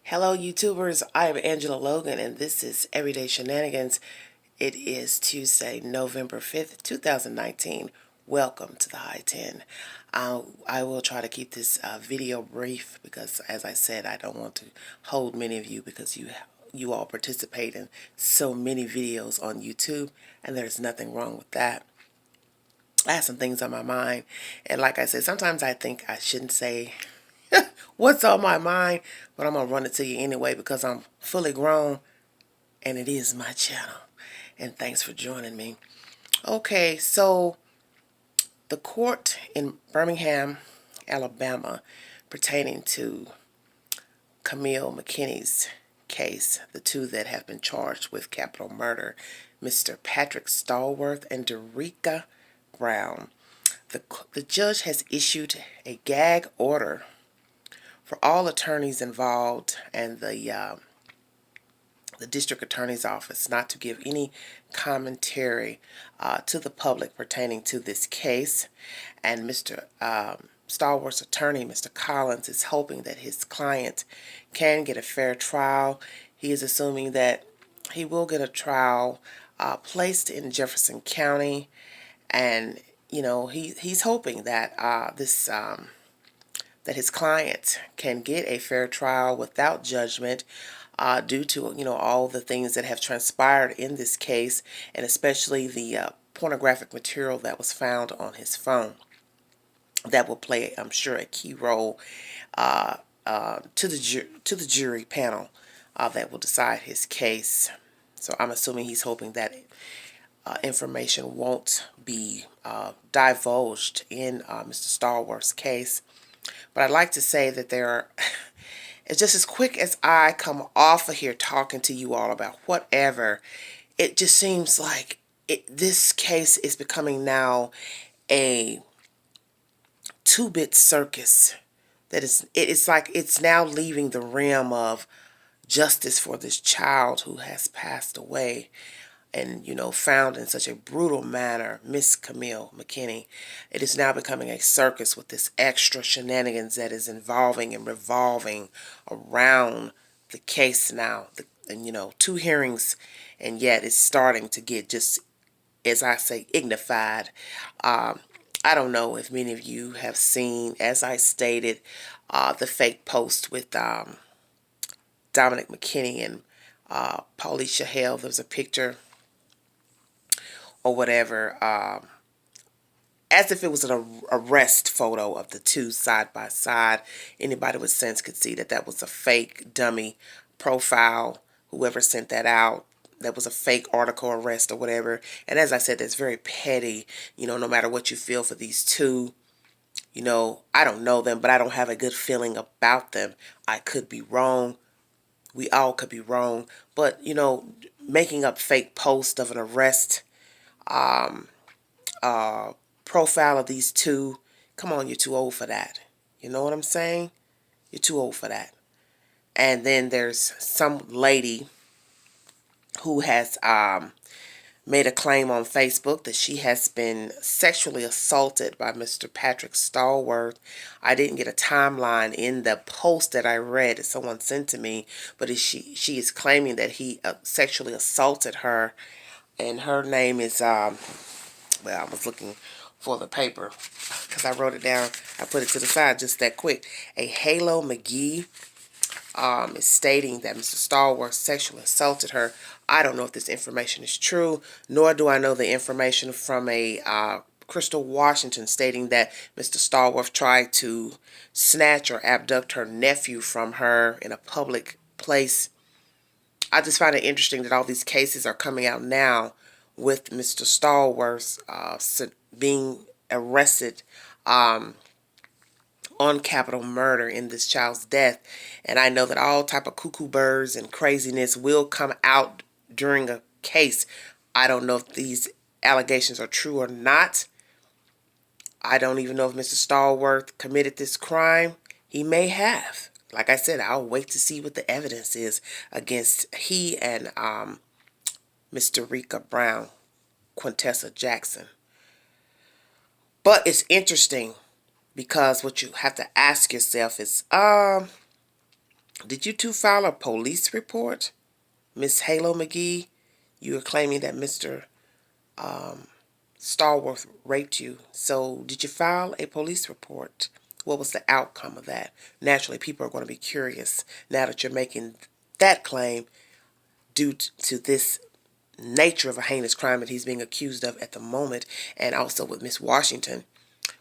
Hello YouTubers, I am Angela Logan and this is Everyday Shenanigans. It is Tuesday, November 5th, 2019. Welcome to the High 10. I will try to keep this video brief because, as I said, I don't want to hold many of you because you all participate in so many videos on YouTube, and there's nothing wrong with that. I have some things on my mind, and like I said, sometimes I think I shouldn't say what's on my mind, but I'm going to run it to you anyway because I'm fully grown and it is my channel. And thanks for joining me. Okay, so the court in Birmingham, Alabama, pertaining to Camille McKinney's case, the two that have been charged with capital murder, Mr. Patrick Stallworth and Derica Brown. The judge has issued a gag order for all attorneys involved and the district attorney's office not to give any commentary to the public pertaining to this case. And Mr. Stallworth's attorney, Mr. Collins, is hoping that his client can get a fair trial. He is assuming that he will get a trial placed in Jefferson County, and you know he's hoping that that his client can get a fair trial without judgment due to, all the things that have transpired in this case, and especially the pornographic material that was found on his phone. That will play, I'm sure, a key role to the jury panel that will decide his case. So I'm assuming he's hoping that information won't be divulged in Mr. Stallworth's case. But I'd like to say that it's just as quick as I come off of here talking to you all about whatever, it just seems like this case is becoming now a two-bit circus. It's like it's now leaving the realm of justice for this child who has passed away and, found in such a brutal manner, Miss Camille McKinney. It is now becoming a circus with this extra shenanigans that is involving and revolving around the case now. And, two hearings, and yet it's starting to get just, as I say, ignified. I don't know if many of you have seen, as I stated, the fake post with Dominic McKinney and Paulisha Hale. There's a picture or whatever, as if it was an arrest photo of the two side by side. Anybody with sense could see that that was a fake dummy profile. Whoever sent that out, that was a fake article arrest or whatever. And as I said, that's very petty. No matter what you feel for these two, I don't know them, but I don't have a good feeling about them. I could be wrong. We all could be wrong. But, making up fake posts of an arrest profile of these two, come on, you're too old for that. You know what I'm saying? You're too old for that. And then there's some lady who has made a claim on Facebook that she has been sexually assaulted by Mr. Patrick Stallworth. I didn't get a timeline in the post that I read that someone sent to me, but she is claiming that he sexually assaulted her, and her name is well, I was looking for the paper because I wrote it down. I put it to the side just that quick. A Halo McGee is stating that Mr. Stallworth sexually assaulted her. I don't know if this information is true, nor do I know the information from a Crystal Washington stating that Mr. Stallworth tried to snatch or abduct her nephew from her in a public place. I just find it interesting that all these cases are coming out now with Mr. Stallworth being arrested on capital murder in this child's death. And I know that all type of cuckoo birds and craziness will come out during a case. I don't know if these allegations are true or not. I don't even know if Mr. Stallworth committed this crime. He may have. Like I said, I'll wait to see what the evidence is against he and Miss Derica Brown, Quintessa Jackson. But it's interesting because what you have to ask yourself is, Did you two file a police report? Miss Halo McGee, you are claiming that Mr. Stallworth raped you. So did you file a police report? What was the outcome of that? Naturally, people are going to be curious now that you're making that claim due to this nature of a heinous crime that he's being accused of at the moment, and also with Miss Washington.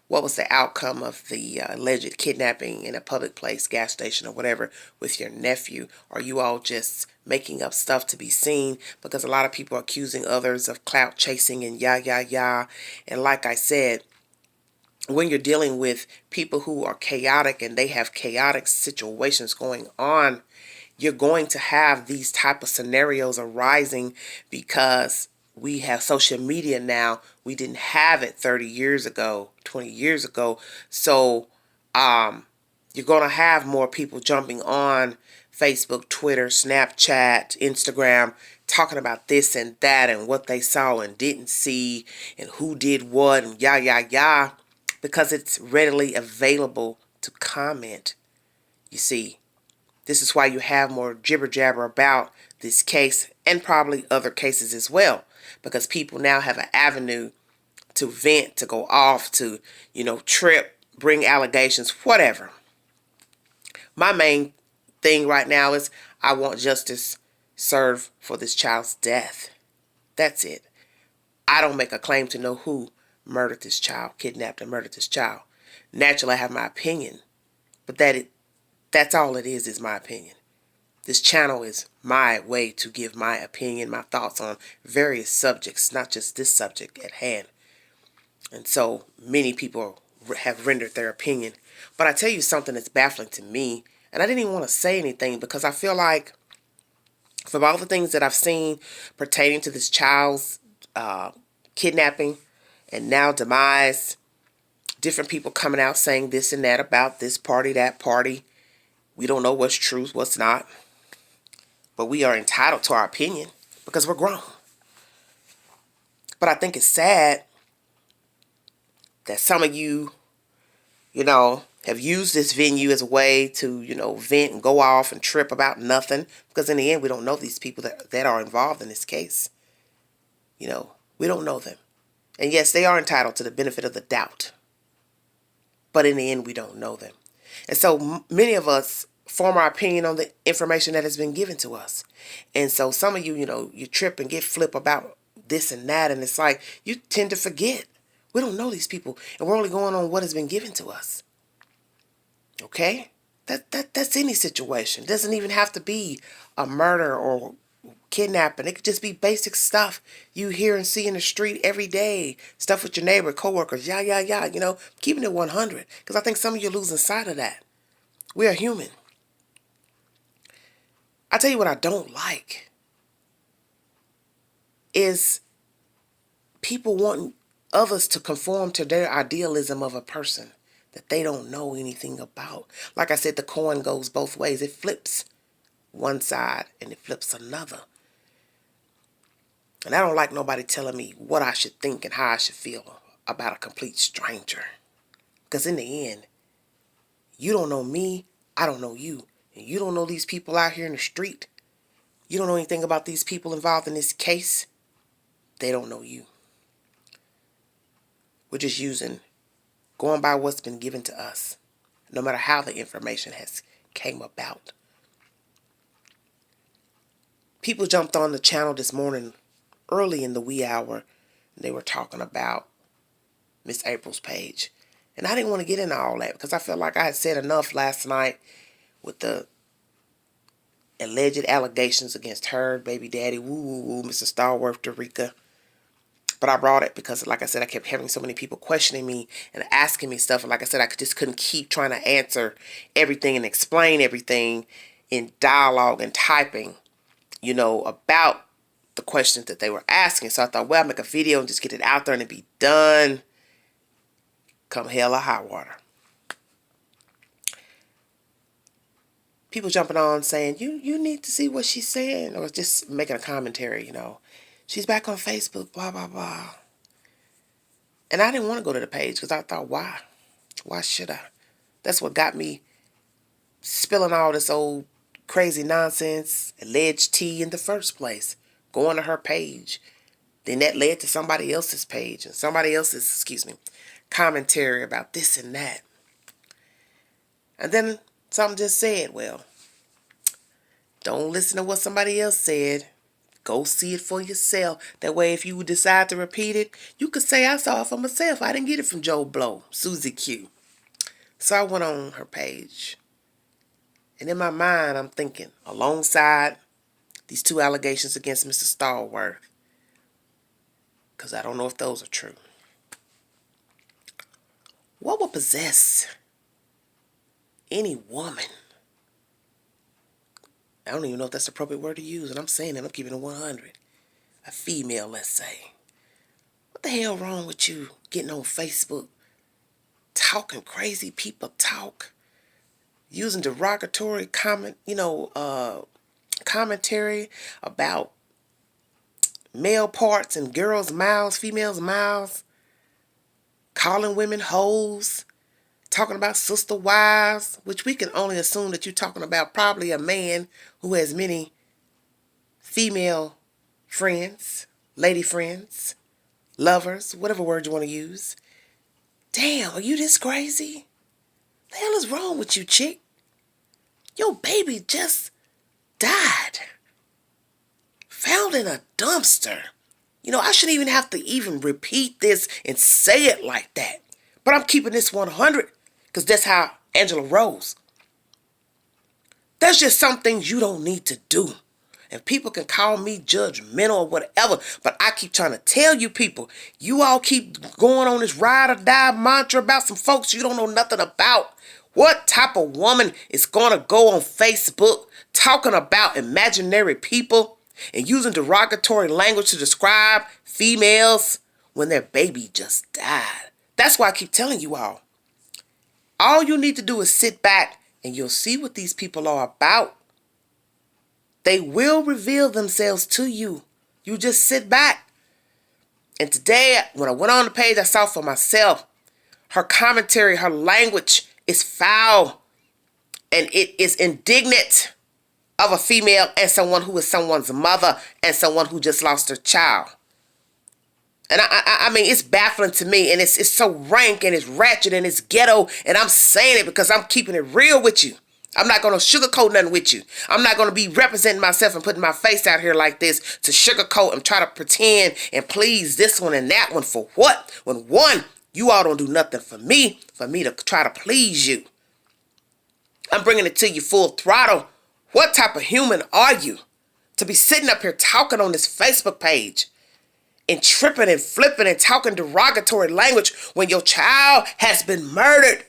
What was the outcome of the alleged kidnapping in a public place, gas station or whatever, with your nephew? Are you all just making up stuff to be seen? Because a lot of people are accusing others of clout chasing and yah. And like I said, when you're dealing with people who are chaotic and they have chaotic situations going on, you're going to have these type of scenarios arising because we have social media now. We didn't have it 30 years ago, 20 years ago. So you're going to have more people jumping on Facebook, Twitter, Snapchat, Instagram, talking about this and that and what they saw and didn't see and who did what and yah, because it's readily available to comment. You see, this is why you have more jibber jabber about this case and probably other cases as well, because people now have an avenue to vent, to go off, to, trip, bring allegations, whatever. My main thing right now is I want justice served for this child's death. That's it. I don't make a claim to know who murdered this child, kidnapped and murdered this child. Naturally, I have my opinion, but that's all it is my opinion. This channel is my way to give my opinion, my thoughts on various subjects, not just this subject at hand. And so many people have rendered their opinion. But I tell you something that's baffling to me, and I didn't even want to say anything because I feel like from all the things that I've seen pertaining to this child's kidnapping and now demise, different people coming out saying this and that about this party, that party. We don't know what's true, what's not. But we are entitled to our opinion because we're grown. But I think it's sad that some of you, have used this venue as a way to, vent and go off and trip about nothing. Because in the end, we don't know these people that are involved in this case. We don't know them. And yes, they are entitled to the benefit of the doubt. But in the end, we don't know them. And so many of us form our opinion on the information that has been given to us. And so some of you, you trip and get flip about this and that. And it's like you tend to forget. We don't know these people. And we're only going on what has been given to us. Okay? That's any situation. It doesn't even have to be a murder or kidnapping. It could just be basic stuff you hear and see in the street every day. Stuff with your neighbor, coworkers, keeping it 100. Because I think some of you are losing sight of that. We are human. I tell you what I don't like is people wanting others to conform to their idealism of a person that they don't know anything about. Like I said, the coin goes both ways. It flips one side and it flips another. And I don't like nobody telling me what I should think and how I should feel about a complete stranger. Because in the end, you don't know me, I don't know you. And you don't know these people out here in the street. You don't know anything about these people involved in this case. They don't know you. We're just going by what's been given to us, no matter how the information has came about. People jumped on the channel this morning early in the wee hour. They were talking about Miss April's page. And I didn't want to get into all that because I felt like I had said enough last night with the alleged allegations against her, baby daddy, Mr. Stallworth, Dorica. But I brought it because, like I said, I kept having so many people questioning me and asking me stuff. And like I said, I just couldn't keep trying to answer everything and explain everything in dialogue and typing, about the questions that they were asking. So I thought, well, I'll make a video and just get it out there and it'd be done. Come hell or high water. People jumping on saying, you need to see what she's saying. Or just making a commentary, She's back on Facebook, blah, blah, blah. And I didn't want to go to the page because I thought, why? Why should I? That's what got me spilling all this old crazy nonsense, alleged tea in the first place, going to her page. Then that led to somebody else's page and somebody else's, commentary about this and that. And then something just said, well, don't listen to what somebody else said. Go see it for yourself. That way, if you decide to repeat it, you could say, I saw it for myself. I didn't get it from Joe Blow, Susie Q. So I went on her page. And in my mind, I'm thinking, alongside these 2 allegations against Mr. Stallworth, because I don't know if those are true, what would possess any woman? I don't even know if that's the appropriate word to use, and I'm saying that I'm keeping it 100. A female, let's say. What the hell wrong with you getting on Facebook, talking crazy people talk, using derogatory commentary about male parts and girls' mouths, females' mouths, calling women hoes, talking about sister wives, which we can only assume that you're talking about probably a man who has many female friends, lady friends, lovers, whatever word you want to use. Damn, are you this crazy? The hell is wrong with you, chick? Your baby just died. Found in a dumpster. I shouldn't even have to even repeat this and say it like that. But I'm keeping this 100 because that's how Angela rolls. There's just some things you don't need to do. And people can call me judgmental or whatever, but I keep trying to tell you people, you all keep going on this ride or die mantra about some folks you don't know nothing about. What type of woman is going to go on Facebook talking about imaginary people and using derogatory language to describe females when their baby just died? That's why I keep telling you all. All you need to do is sit back and you'll see what these people are about. They will reveal themselves to you. You just sit back. And today, when I went on the page, I saw for myself, her commentary, her language is foul. And it is indignant of a female and someone who is someone's mother and someone who just lost her child. And I mean, it's baffling to me, and it's so rank and it's ratchet and it's ghetto, and I'm saying it because I'm keeping it real with you. I'm not going to sugarcoat nothing with you. I'm not going to be representing myself and putting my face out here like this to sugarcoat and try to pretend and please this one and that one for what? When one, you all don't do nothing for me to try to please you. I'm bringing it to you full throttle. What type of human are you to be sitting up here talking on this Facebook page and tripping and flipping and talking derogatory language when your child has been murdered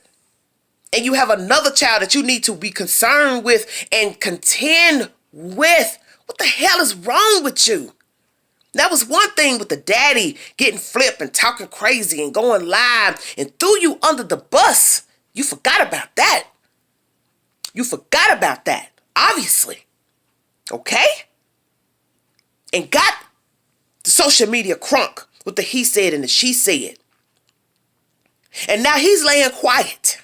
and you have another child that you need to be concerned with and contend with? What the hell is wrong with you? That was one thing with the daddy getting flipped and talking crazy and going live and threw you under the bus. You forgot about that. You forgot about that, obviously. Okay? And got the social media crunk with the he said and the she said. And now he's laying quiet.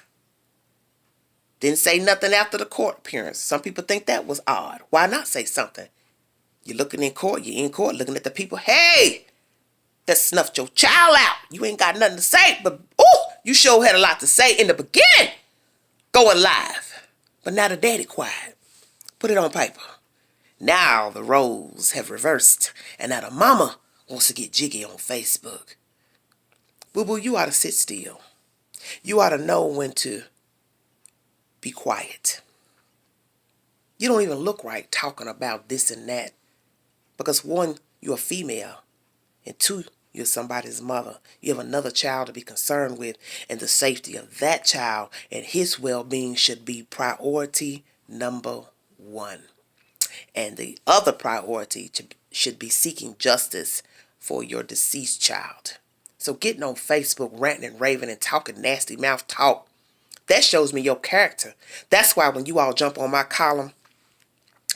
Didn't say nothing after the court appearance. Some people think that was odd. Why not say something? You're looking in court, you're in court looking at the people. Hey, that snuffed your child out. You ain't got nothing to say, but you sure had a lot to say in the beginning. Going live. But now the daddy quiet. Put it on paper. Now the roles have reversed, and now the mama wants to get jiggy on Facebook. Boo-boo, you ought to sit still. You ought to know when to be quiet. You don't even look right talking about this and that. Because one, you're a female. And two, you're somebody's mother. You have another child to be concerned with. And the safety of that child and his well-being should be priority number one. And the other priority should be seeking justice for your deceased child. So getting on Facebook, ranting and raving and talking nasty mouth talk, that shows me your character. That's why when you all jump on my column,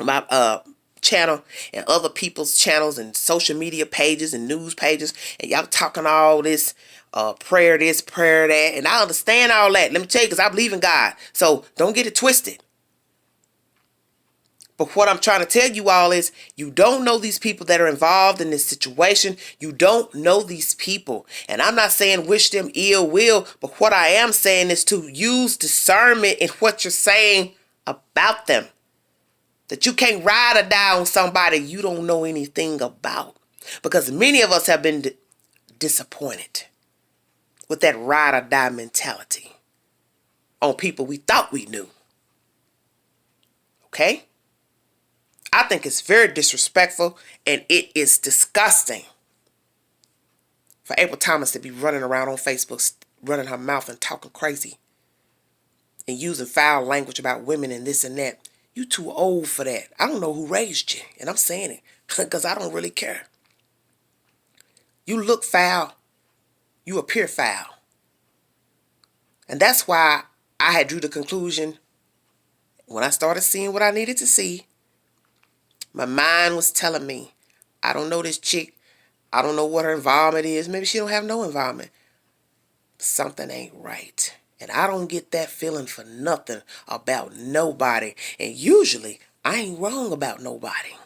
my channel and other people's channels and social media pages and news pages, and y'all talking all this prayer this, prayer that, and I understand all that. Let me tell you, because I believe in God. So don't get it twisted. But what I'm trying to tell you all is you don't know these people that are involved in this situation. You don't know these people. And I'm not saying wish them ill will, but what I am saying is to use discernment in what you're saying about them. That you can't ride or die on somebody you don't know anything about. Because many of us have been disappointed with that ride or die mentality on people we thought we knew. Okay? I think it's very disrespectful and it is disgusting for April Thomas to be running around on Facebook, running her mouth and talking crazy and using foul language about women and this and that. You too old for that. I don't know who raised you, and I'm saying it because I don't really care. You look foul. You appear foul. And that's why I had drew the conclusion when I started seeing what I needed to see. My mind was telling me, I don't know this chick. I don't know what her involvement is. Maybe she don't have no involvement. Something ain't right. And I don't get that feeling for nothing about nobody. And usually, I ain't wrong about nobody.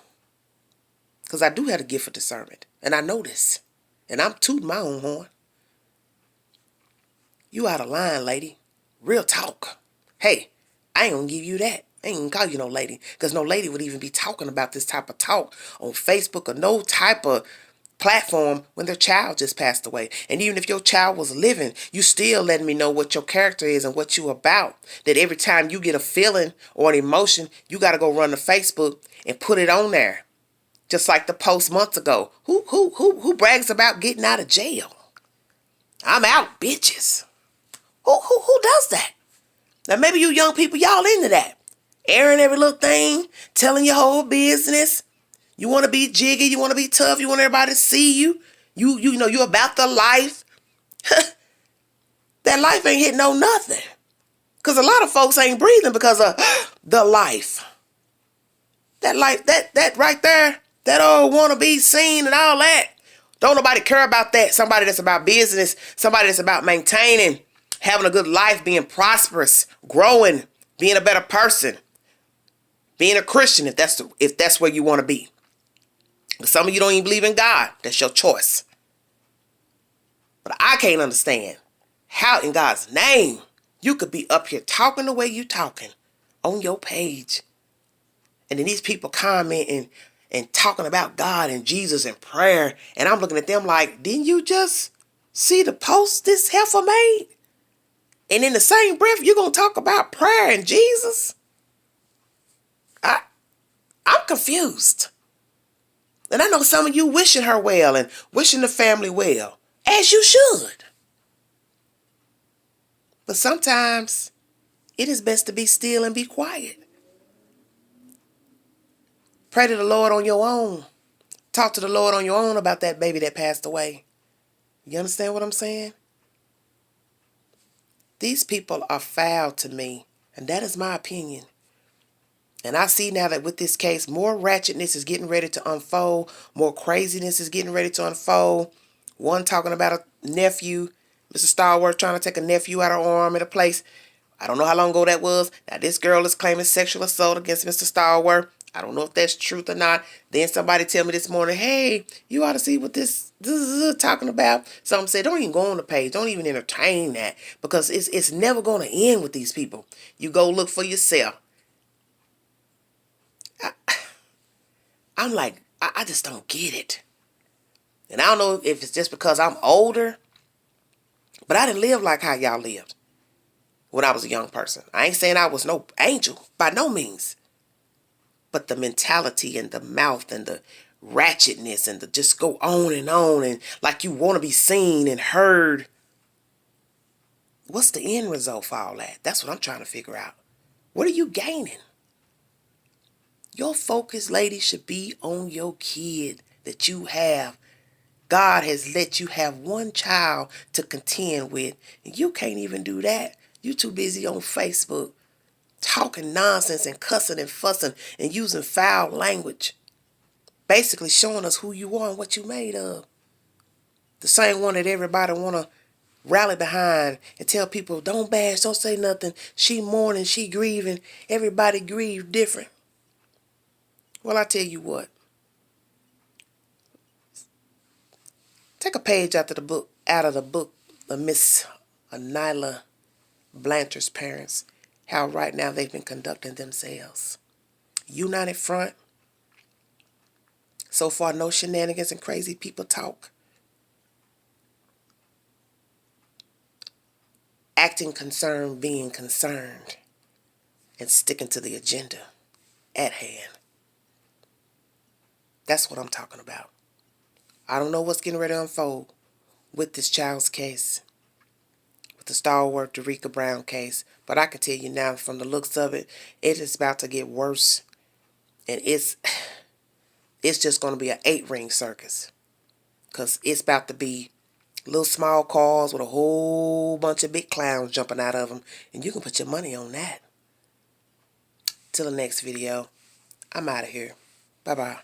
Because I do have a gift for discernment. And I know this. And I'm tooting my own horn. You out of line, lady. Real talk. Hey, I ain't gonna give you that. I ain't gonna call you no lady. Because no lady would even be talking about this type of talk on Facebook or no type of platform when their child just passed away. And even if your child was living, you still letting me know what your character is and what you about. That every time you get a feeling or an emotion, you got to go run to Facebook and put it on there. Just like the post months ago. Who brags about getting out of jail? I'm out, bitches. Who does that? Now maybe you young people, y'all into that. Airing every little thing, telling your whole business. You want to be jiggy, you want to be tough, you want everybody to see you. You know, you about the life. That life ain't hitting no nothing. Because a lot of folks ain't breathing because of the life. That life, that right there, that old want to be seen and all that. Don't nobody care about that. Somebody that's about business, somebody that's about maintaining, having a good life, being prosperous, growing, being a better person, being a Christian if that's where you want to be. Some of you don't even believe in God. That's your choice. But I can't understand how in God's name you could be up here talking the way you talking on your page. And then these people commenting and talking about God and Jesus and prayer. And I'm looking at them like, didn't you just see the post this heifer made? And in the same breath, you're going to talk about prayer and Jesus? I'm confused. And I know some of you wishing her well and wishing the family well, as you should. But sometimes it is best to be still and be quiet. Pray to the Lord on your own. Talk to the Lord on your own about that baby that passed away. You understand what I'm saying? These people are foul to me, and that is my opinion. And I see now that with this case, more ratchetness is getting ready to unfold. More craziness is getting ready to unfold. One talking about a nephew, Mr. Starworth trying to take a nephew out of arm at a place. I don't know how long ago that was. Now this girl is claiming sexual assault against Mr. Starworth. I don't know if that's truth or not. Then somebody tell me this morning, hey, you ought to see what this is talking about. Some say, don't even go on the page. Don't even entertain that. Because it's never going to end with these people. You go look for yourself. I'm like, I just don't get it. And I don't know if it's just because I'm older, but I didn't live like how y'all lived when I was a young person. I ain't saying I was no angel, by no means. But the mentality and the mouth and the ratchetness and the just go on and like you want to be seen and heard. What's the end result for all that? That's what I'm trying to figure out. What are you gaining? Your focus, lady, should be on your kid that you have. God has let you have one child to contend with. And you can't even do that. You too busy on Facebook talking nonsense and cussing and fussing and using foul language. Basically showing us who you are and what you made of. The same one that everybody want to rally behind and tell people, don't bash, don't say nothing. She mourning, she grieving. Everybody grieve different. Well, I tell you what. Take a page out of the book of Miss Nyla Blanchard's parents, how right now they've been conducting themselves. United front. So far, no shenanigans and crazy people talk. Acting concerned, being concerned, and sticking to the agenda at hand. That's what I'm talking about. I don't know what's getting ready to unfold with this child's case, with the stalwart Derica Brown case, but I can tell you now from the looks of it, it is about to get worse, and it's just going to be an 8-ring circus, because it's about to be little small cars with a whole bunch of big clowns jumping out of them, and you can put your money on that. Till the next video, I'm out of here. Bye-bye.